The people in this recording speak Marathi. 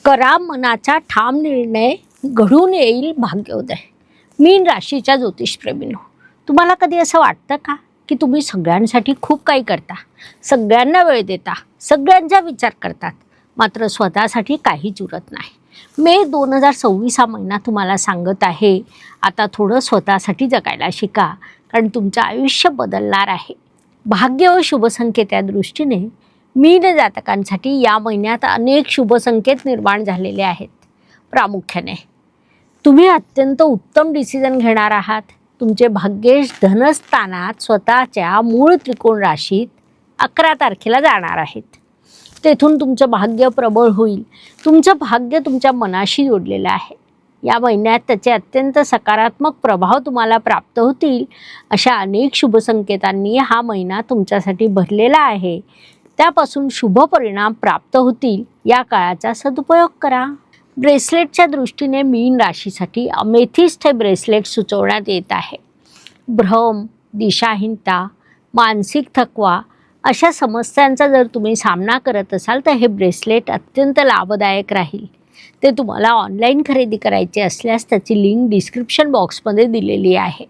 करा मनाचा ठाम निर्णय, घडून येईल भाग्योदय. मीन राशीच्या ज्योतिषप्रेमींनो, तुम्हाला कधी असं वाटतं का की तुम्ही सगळ्यांसाठी खूप काही करता, सगळ्यांना वेळ देता, सगळ्यांचा विचार करतात, मात्र स्वतःसाठी काहीच उरत नाही? मे 2026 हा महिना तुम्हाला सांगत आहे, आता थोडं स्वतःसाठी जगायला शिका, कारण तुमचं आयुष्य बदलणार आहे. भाग्य व शुभसंकेत या दृष्टीने मीन जातकांसाठी या महिन्यात अनेक शुभसंकेत निर्माण झालेले आहेत. प्रामुख्याने तुम्ही अत्यंत उत्तम डिसिजन घेणार आहात. तुमचे भाग्येश धनस्थानात स्वतःच्या मूळ त्रिकोण राशीत 11 तारखेला जाणार आहेत. तेथून तुमचं भाग्य प्रबळ होईल. तुमचं भाग्य तुमच्या मनाशी जोडलेलं आहे. या महिन्यात त्याचे अत्यंत सकारात्मक प्रभाव तुम्हाला प्राप्त होतील. अशा अनेक शुभसंकेतांनी हा महिना तुमच्यासाठी भरलेला आहे. त्यापासून शुभ परिणाम प्राप्त होतील. या काळाचा सदुपयोग करा. ब्रेसलेटच्या दृष्टीने मीन राशीसाठी अमेथिस्ट हे ब्रेसलेट सुचवण्यात येत आहे. भ्रम, दिशाहीनता, मानसिक थकवा अशा समस्यांचा जर तुम्ही सामना करत असाल तर हे ब्रेसलेट अत्यंत लाभदायक राहील. ते तुम्हाला ऑनलाईन खरेदी करायचे असल्यास त्याची लिंक डिस्क्रिप्शन बॉक्समध्ये दिलेली आहे.